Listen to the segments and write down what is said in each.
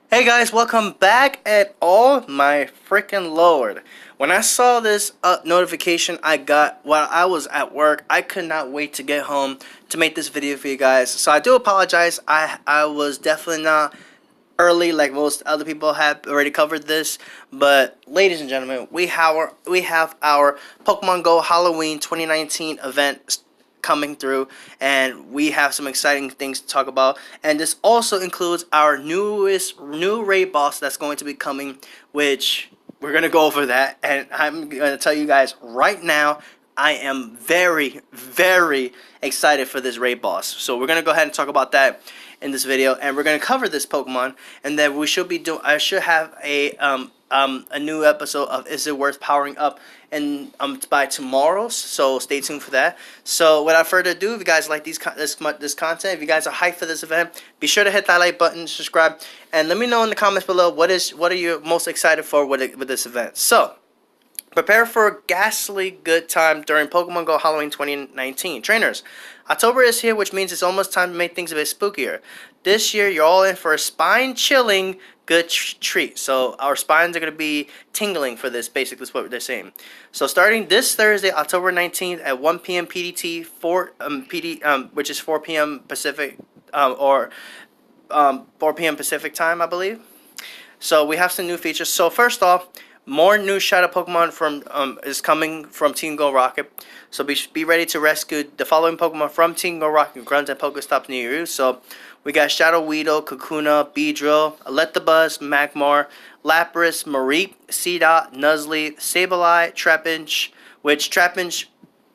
Hey guys, welcome back at all, my freaking lord. When I saw this notification I got while I was at work, I could not wait to get home to make this video for you guys. So I do apologize. I was definitely not early like most other people have already covered this. But ladies and gentlemen, we have our Pokemon Go Halloween 2019 event coming through, and we have some exciting things to talk about. And this also includes our new raid boss that's going to be coming, which we're gonna go over that. And I'm gonna tell you guys right now, I am very excited for this raid boss. So we're gonna go ahead and talk about that in this video, and we're gonna cover this Pokemon, and then we should be doing. I should have a new episode of Is It Worth Powering Up, and by tomorrow. So stay tuned for that. So without further ado, if you guys like this content, if you guys are hyped for this event, be sure to hit that like button, subscribe, and let me know in the comments below what are you most excited for with this event. So prepare for a ghastly good time during Pokemon Go Halloween 2019. Trainers, October is here, which means it's almost time to make things a bit spookier. This year, you're all in for a spine-chilling good treat. So our spines are going to be tingling for this, basically is what they're saying. So starting this Thursday, October 19th at 1 p.m. PDT, which is 4 p.m. Pacific, or 4 p.m. Pacific time, I believe. So we have some new features. So first off, more new Shadow Pokemon is coming from Team Go Rocket. So be ready to rescue the following Pokemon from Team Go Rocket grunts and Pokestops near you. So we got Shadow Weedle, Kakuna, Beedrill, Electabuzz, Magmar, Lapras, Mareep, Seedot, Nuzleaf, Sableye, Trapinch, which Trapinch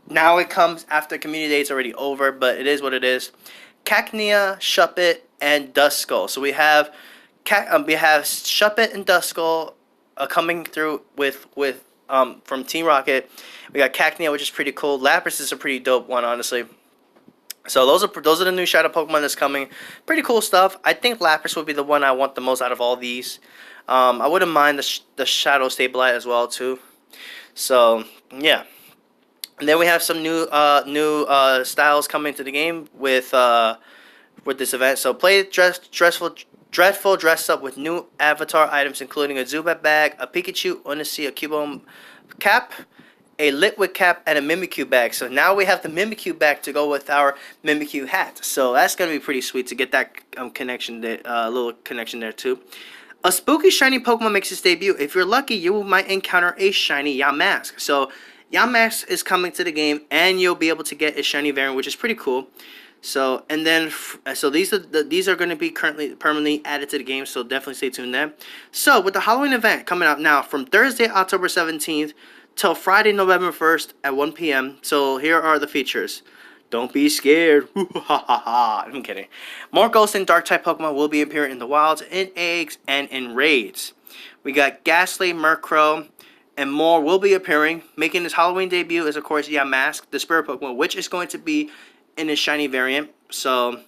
now it comes after Community Day. It's already over, but it is what it is. Cacnea, Shuppet, and Duskull. So we have Shuppet and Duskull coming through with from Team Rocket. We got Cacnea, which is pretty cool. Lapras is a pretty dope one, honestly. So those are the new Shadow Pokemon that's coming. Pretty cool stuff. I think Lapras would be the one I want the most out of all these. I wouldn't mind the Shadow Sableye as well too. So yeah. And then we have some new styles coming to the game with this event. So play Dreadful dressed up with new avatar items, including a Zubat bag, a Pikachu, Odyssey, a Cubone cap, a Litwick cap, and a Mimikyu bag. So now we have the Mimikyu bag to go with our Mimikyu hat. So that's going to be pretty sweet to get that connection there, little connection there too. A spooky shiny Pokemon makes its debut. If you're lucky, you might encounter a shiny Yamask. So Yamask is coming to the game, and you'll be able to get a shiny variant, which is pretty cool. So and then these are going to be permanently added to the game. So definitely stay tuned there. So with the Halloween event coming out now from Thursday, October 17th till Friday, November 1st at 1 p.m. So here are the features. Don't be scared. I'm kidding. More ghost and dark type Pokemon will be appearing in the wilds, in eggs, and in raids. We got Ghastly, Murkrow, and more will be appearing. Making his Halloween debut is of course Yamask, the spirit Pokemon, which is going to be in a shiny variant. So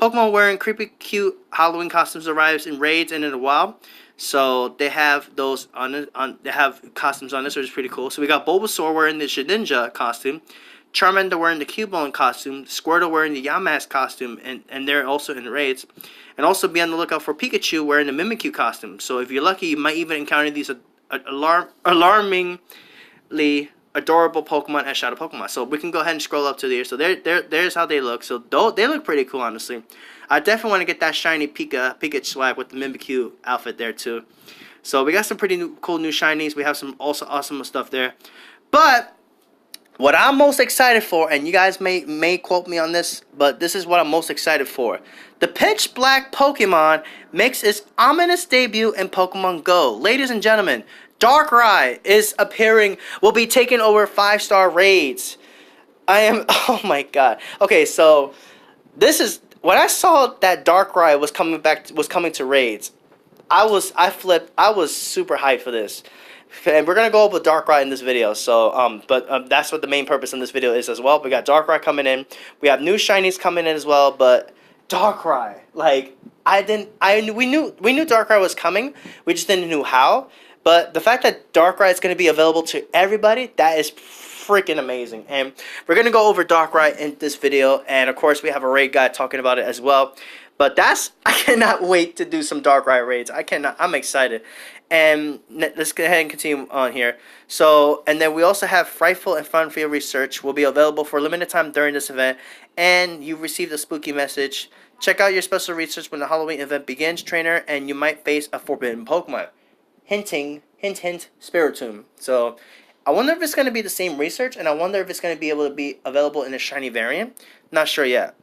Pokemon wearing creepy cute Halloween costumes arrives in raids and in the wild. So they have those they have costumes on this, which is pretty cool. So we got Bulbasaur wearing the Shedinja costume, Charmander wearing the Cubone costume, Squirtle wearing the Yamask costume, and they're also in raids. And also be on the lookout for Pikachu wearing the Mimikyu costume. So if you're lucky, you might even encounter these alarmingly adorable Pokemon as Shadow Pokemon. So we can go ahead and scroll up to there. So there's how they look. So they look pretty cool, honestly. I definitely want to get that shiny Pikachu swag with the Mimikyu outfit there too. So we got some pretty cool new shinies. We have some also awesome stuff there. But what I'm most excited for, and you guys may quote me on this, but this is what I'm most excited for. The Pitch Black Pokemon makes its ominous debut in Pokemon Go. Ladies and gentlemen, Darkrai is appearing, will be taking over 5-star raids. Oh my god. Okay, so this is, when I saw that Darkrai was coming to raids, I flipped, I was super hyped for this. And we're gonna go over Darkrai in this video, so that's what the main purpose in this video is as well. We got Darkrai coming in, we have new shinies coming in as well, but Darkrai, like, we knew Darkrai was coming, we just didn't know how. But the fact that Darkrai is going to be available to everybody, that is freaking amazing. And we're going to go over Darkrai in this video. And of course, we have a raid guy talking about it as well. But I cannot wait to do some Darkrai raids. I'm excited. And let's go ahead and continue on here. So, and then we also have Frightful and Fun Field Research will be available for a limited time during this event. And you received a spooky message. Check out your special research when the Halloween event begins, trainer, and you might face a forbidden Pokemon. Hinting, hint, hint, Spiritomb. So, I wonder if it's going to be the same research, and I wonder if it's going to be able to be available in a shiny variant. Not sure yet.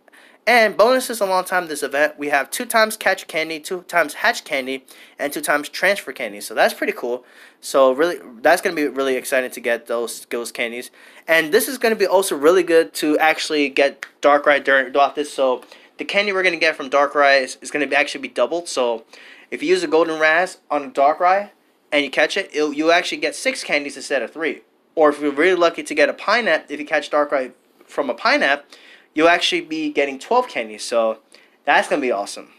And bonuses along time this event, we have 2 times catch candy, 2 times hatch candy, and 2 times transfer candy. So that's pretty cool. So really, that's going to be really exciting to get those candies. And this is going to be also really good to actually get Darkrai throughout this. So the candy we're going to get from Darkrai is going to actually be doubled. So if you use a Golden Raz on a Darkrai and you catch it, you actually get 6 candies instead of 3. Or if you're really lucky to get a Pineapple, if you catch Darkrai from a Pineapple, you'll actually be getting 12 candies, so that's going to be awesome.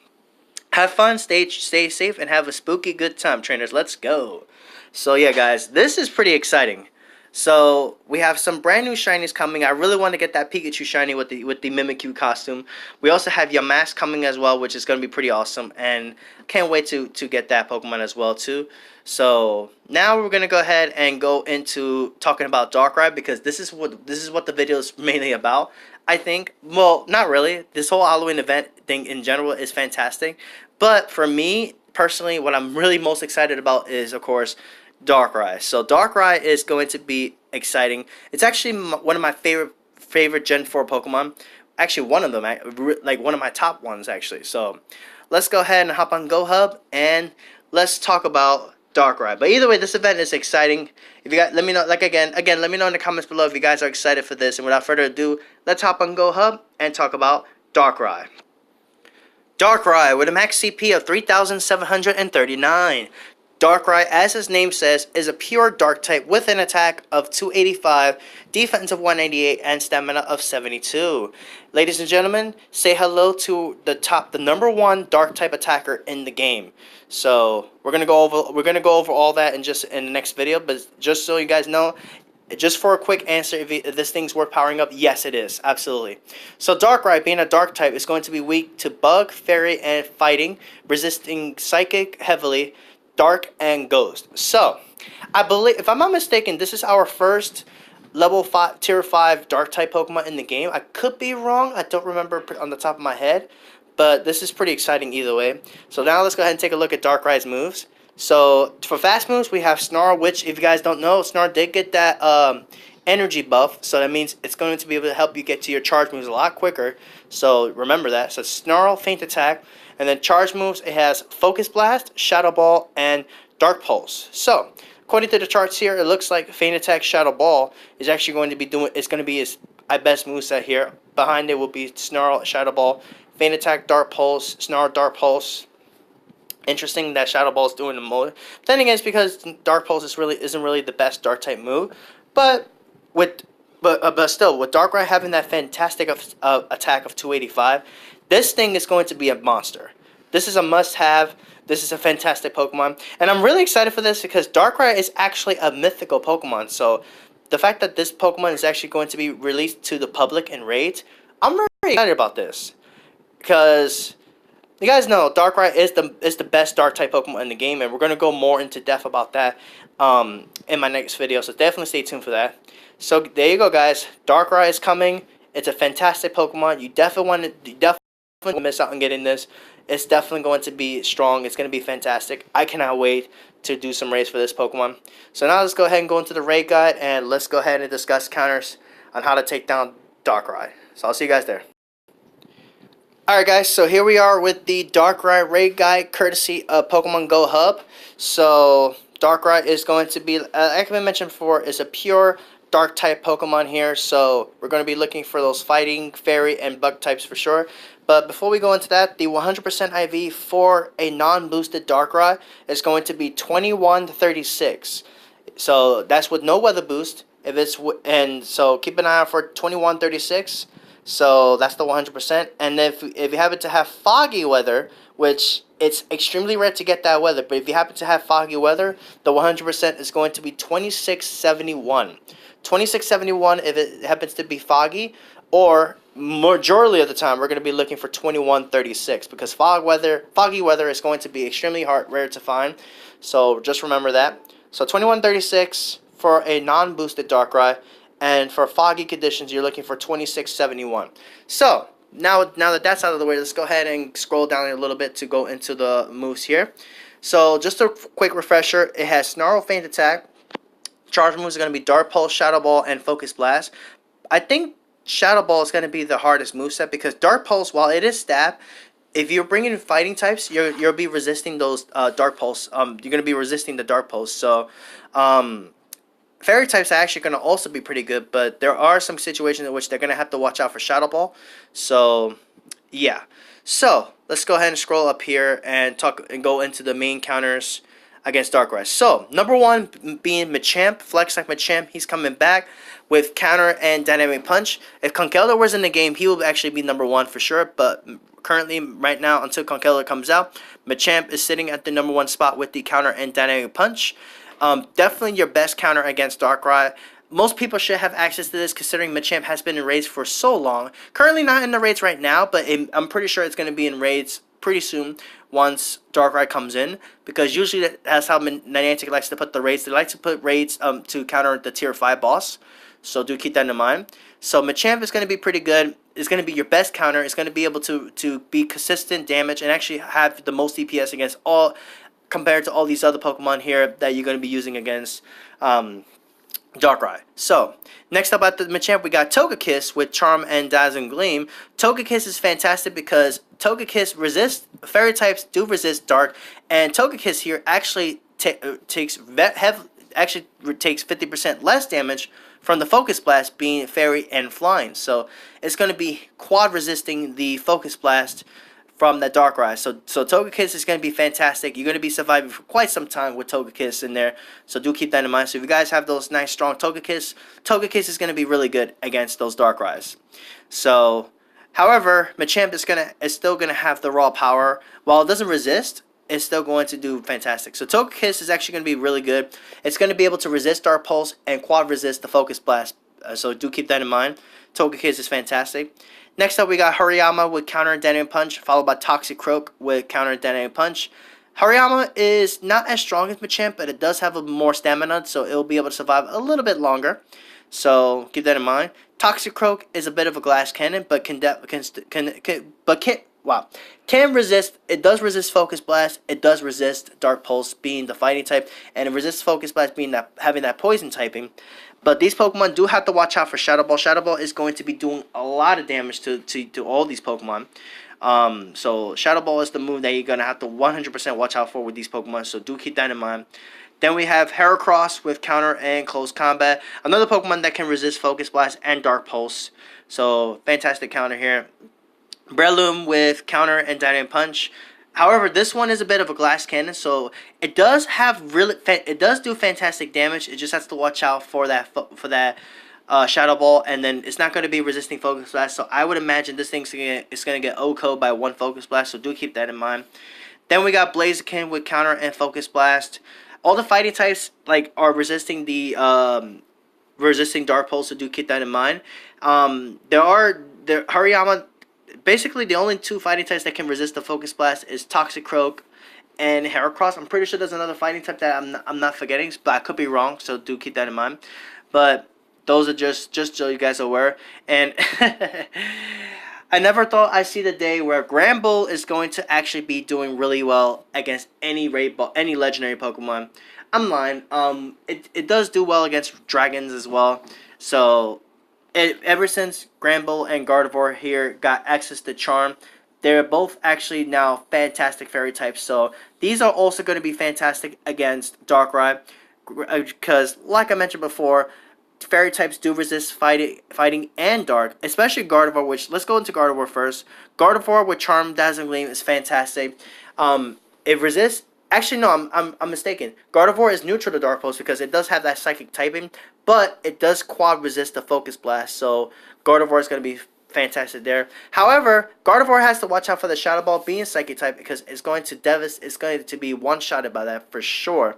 Have fun, stay safe, and have a spooky good time, trainers. Let's go. So, yeah, guys, this is pretty exciting. So, we have some brand new shinies coming. I really want to get that Pikachu shiny with the Mimikyu costume. We also have Yamask coming as well, which is going to be pretty awesome, and can't wait to get that Pokemon as well, too. So, now we're going to go ahead and go into talking about Darkrai, because this is what the video is mainly about. I think, well, not really. This whole Halloween event thing in general is fantastic. But for me, personally, what I'm really most excited about is, of course, Darkrai. So Darkrai is going to be exciting. It's actually one of my favorite Gen 4 Pokemon. Actually, one of them, like one of my top ones, actually. So let's go ahead and hop on GoHub and let's talk about Darkrai. But either way, this event is exciting. If you guys, let me know, like again, let me know in the comments below if you guys are excited for this. And without further ado, let's hop on GoHub and talk about Darkrai. Darkrai with a max CP of 3,739. Darkrai, as his name says, is a pure dark type with an attack of 285, defense of 198, and stamina of 72. Ladies and gentlemen, say hello to the #1 dark type attacker in the game. So we're gonna go over all that in the next video. But just so you guys know, just for a quick answer, if this thing's worth powering up, yes, it is, absolutely. So Darkrai, being a dark type, is going to be weak to Bug, Fairy, and Fighting, resisting Psychic heavily, Dark, and Ghost. So, I believe, if I'm not mistaken, this is our first level 5, tier 5 dark type Pokemon in the game. I could be wrong. I don't remember on the top of my head. But this is pretty exciting either way. So now let's go ahead and take a look at Darkrai's moves. So, for fast moves, we have Snarl, which, if you guys don't know, Snarl did get that energy buff. So that means it's going to be able to help you get to your charge moves a lot quicker. So, remember that. So, Snarl, Feint Attack. And then charge moves, it has Focus Blast, Shadow Ball, and Dark Pulse. So, according to the charts here, it looks like Feint Attack, Shadow Ball is actually going to be his best moveset here. Behind it will be Snarl, Shadow Ball, Feint Attack, Dark Pulse, Snarl, Dark Pulse. Interesting that Shadow Ball is doing the most. Then again, it's because Dark Pulse isn't really the best Dark type move, but still, with Darkrai having that fantastic attack of 285, this thing is going to be a monster. This is a must-have. This is a fantastic Pokemon. And I'm really excited for this because Darkrai is actually a mythical Pokemon. So the fact that this Pokemon is actually going to be released to the public in raids, I'm very excited about this. Because you guys know Darkrai is the best Dark-type Pokemon in the game. And we're going to go more into depth about that in my next video. So definitely stay tuned for that. So there you go, guys. Darkrai is coming. It's a fantastic Pokemon. You definitely won't miss out on getting this. It's definitely going to be strong. It's going to be fantastic. I cannot wait to do some raids for this Pokemon. So now let's go ahead and go into the raid guide, and let's go ahead and discuss counters on how to take down Darkrai. So I'll see you guys there. Alright guys, so here we are with the Darkrai raid guide courtesy of Pokemon Go Hub. So Darkrai is going to be, like I mentioned before, is a pure dark type Pokemon here, so we're going to be looking for those fighting, fairy, and bug types for sure. But before we go into that, the 100% IV for a non-boosted Darkrai is going to be 2136. So that's with no weather boost. And so keep an eye out for 2136. So that's the 100%. And if you happen to have foggy weather, which it's extremely rare to get that weather, but if you happen to have foggy weather, the 100% is going to be 2671. 2671 if it happens to be foggy, or majority of the time we're going to be looking for 2136 because foggy weather is going to be extremely rare to find. So just remember that. So 2136 for a non-boosted Darkrai, and for foggy conditions you're looking for 2671. So now that that's out of the way, let's go ahead and scroll down a little bit to go into the moves here. So just a quick refresher, it has Snarl, Feint Attack. Charge moves are going to be Dark Pulse, Shadow Ball, and Focus Blast. I think Shadow Ball is going to be the hardest moveset because Dark Pulse, while it is stab, if you're bringing in fighting types, you'll be resisting those Dark Pulse. You're going to be resisting the Dark Pulse. So, Fairy types are actually going to also be pretty good, but there are some situations in which they're going to have to watch out for Shadow Ball. So, yeah. So, let's go ahead and scroll up here and go into the main counters against Darkrai. So, number one being Machamp, Flex like Machamp. He's coming back with counter and dynamic punch. If Conkeldurr was in the game, he will actually be number one for sure. But currently, right now, until Conkeldurr comes out, Machamp is sitting at the number one spot with the counter and dynamic punch. Definitely your best counter against Darkrai. Most people should have access to this considering Machamp has been in raids for so long. Currently not in the raids right now, but I'm pretty sure it's going to be in raids pretty soon once Darkrai comes in, because usually that's how Niantic likes to put the raids. They like to put raids to counter the tier 5 boss, so do keep that in mind. So Machamp is going to be pretty good. It's going to be your best counter. It's going to be able to be consistent damage and actually have the most DPS against all, compared to all these other Pokemon here that you're going to be using against Darkrai. So, next up at the Machamp, we got Togekiss with Charm and Dazzling Gleam. Togekiss is fantastic because Togekiss Fairy types do resist Dark, and Togekiss here actually takes 50% less damage from the Focus Blast being Fairy and Flying. So, it's going to be quad resisting the Focus Blast from that Darkrai. So Togekiss is going to be fantastic. You're going to be surviving for quite some time with Togekiss in there. So do keep that in mind. So if you guys have those nice strong Togekiss is going to be really good against those Darkrai's. So, however, Machamp is still going to have the raw power. While it doesn't resist, it's still going to do fantastic. So Togekiss is actually going to be really good. It's going to be able to resist Dark Pulse and quad resist the Focus Blast. So do keep that in mind. Togekiss is fantastic. Next up, we got Hariyama with counter and dynamic punch, followed by Toxic Croak with counter and dynamic punch. Hariyama is not as strong as Machamp, but it does have more stamina, so it will be able to survive a little bit longer. So keep that in mind. Toxic Croak is a bit of a glass cannon, but can resist. It does resist Focus Blast. It does resist Dark Pulse, being the fighting type, and it resists Focus Blast, being having that poison typing. But these Pokemon do have to watch out for Shadow Ball. Shadow Ball is going to be doing a lot of damage to all these Pokemon. So Shadow Ball is the move that you're going to have to 100% watch out for with these Pokemon. So do keep that in mind. Then we have Heracross with counter and close combat. Another Pokemon that can resist Focus Blast and Dark Pulse. So fantastic counter here. Breloom with counter and dynamic punch. However, this one is a bit of a glass cannon, so it does do fantastic damage. It just has to watch out for that Shadow Ball, and then it's not going to be resisting Focus Blast. So I would imagine this thing's going to get OHKO'd by one Focus Blast. So do keep that in mind. Then we got Blaziken with counter and Focus Blast. All the fighting types are resisting resisting Dark Pulse. So do keep that in mind. Hariyama. Basically, the only two fighting types that can resist the Focus Blast is Toxic Croak and Heracross. I'm pretty sure there's another fighting type that I'm not forgetting, but I could be wrong, so do keep that in mind. But those are just so you guys are aware. And I never thought I'd see the day where Granbull is going to actually be doing really well against any legendary Pokemon. I'm lying. It does do well against dragons as well. So ever since Granbull and Gardevoir here got access to Charm, they're both actually now fantastic fairy types. So these are also going to be fantastic against Darkrai, because like I mentioned before, fairy types do resist fighting and dark, especially Gardevoir, which, let's go into Gardevoir first. Gardevoir with Charm, Dazzling Gleam is fantastic. It resists. Actually, no, I'm mistaken. Gardevoir is neutral to Dark Pulse because it does have that psychic typing, but it does quad resist the Focus Blast, so Gardevoir is going to be fantastic there. However, Gardevoir has to watch out for the Shadow Ball being psychic type, because it's going to be one-shotted by that for sure.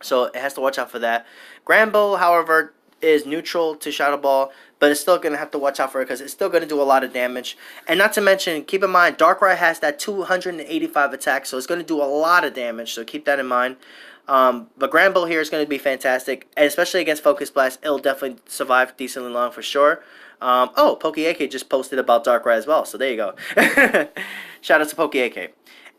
So it has to watch out for that. Granbull, however, is neutral to Shadow Ball, but it's still going to have to watch out for it because it's still going to do a lot of damage. And not to mention, keep in mind, Darkrai has that 285 attack, so it's going to do a lot of damage, so keep that in mind. But Granbull here is going to be fantastic, and especially against Focus Blast, it'll definitely survive decently long for sure. Oh, PokeAK just posted about Darkrai as well, so there you go. Shout out to PokeAK.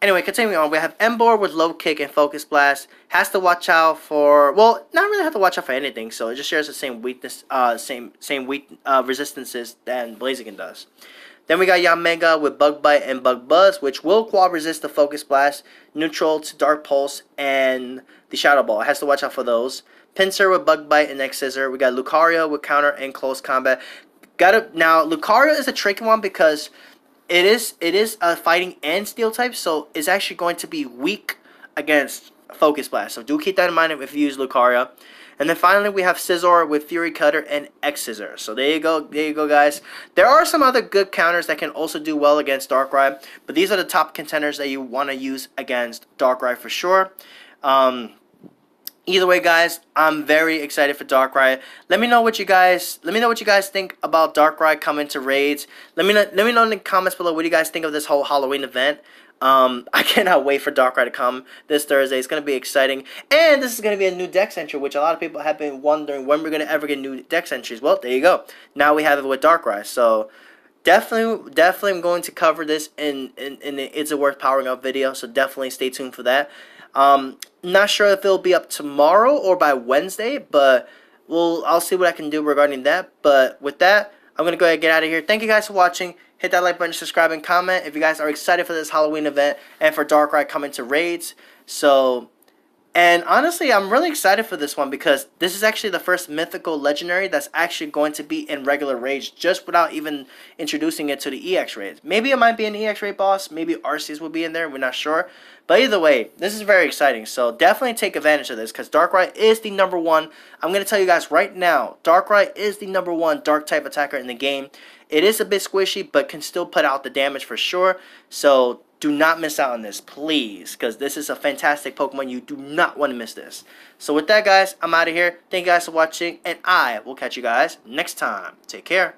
Anyway, continuing on, we have Emboar with Low Kick and Focus Blast. Has to watch out for, well, not really have to watch out for anything, so it just shares the same weakness, same resistances than Blaziken does. Then we got Yamega with Bug Bite and Bug Buzz, which will quad resist the Focus Blast, neutral to Dark Pulse, and the Shadow Ball. It has to watch out for those. Pinsir with Bug Bite and X Scissor. We got Lucario with Counter and Close Combat. Now, Lucario is a tricky one because it is a fighting and steel type, so it's actually going to be weak against Focus Blast. So do keep that in mind if you use Lucario. And then finally we have Scizor with Fury Cutter and X Scissor. So there you go guys. There are some other good counters that can also do well against Darkrai, but these are the top contenders that you want to use against Darkrai for sure. Either way, guys, I'm very excited for Darkrai. Let me know what you guys think about Darkrai coming to raids. Let me know in the comments below what you guys think of this whole Halloween event. I cannot wait for Darkrai to come this Thursday. It's going to be exciting. And this is going to be a new dex entry, which a lot of people have been wondering when we're going to ever get new dex entries. Well, there you go. Now we have it with Darkrai. So definitely I'm going to cover this in the Is It Worth Powering Up video. So definitely stay tuned for that. Not sure if it'll be up tomorrow or by Wednesday, but I'll see what I can do regarding that. But with that, I'm going to go ahead and get out of here. Thank you guys for watching. Hit that like button, subscribe, and comment if you guys are excited for this Halloween event and for Darkrai coming to raids. And honestly, I'm really excited for this one because this is actually the first mythical legendary that's actually going to be in regular raids just without even introducing it to the EX raids. Maybe it might be an EX raid boss. Maybe Arceus will be in there. We're not sure. But either way, this is very exciting. So definitely take advantage of this because Darkrai is the #1. I'm going to tell you guys right now, Darkrai is the #1 dark type attacker in the game. It is a bit squishy, but can still put out the damage for sure. So do not miss out on this, please, because this is a fantastic Pokemon. You do not want to miss this. So with that, guys, I'm out of here. Thank you guys for watching, and I will catch you guys next time. Take care.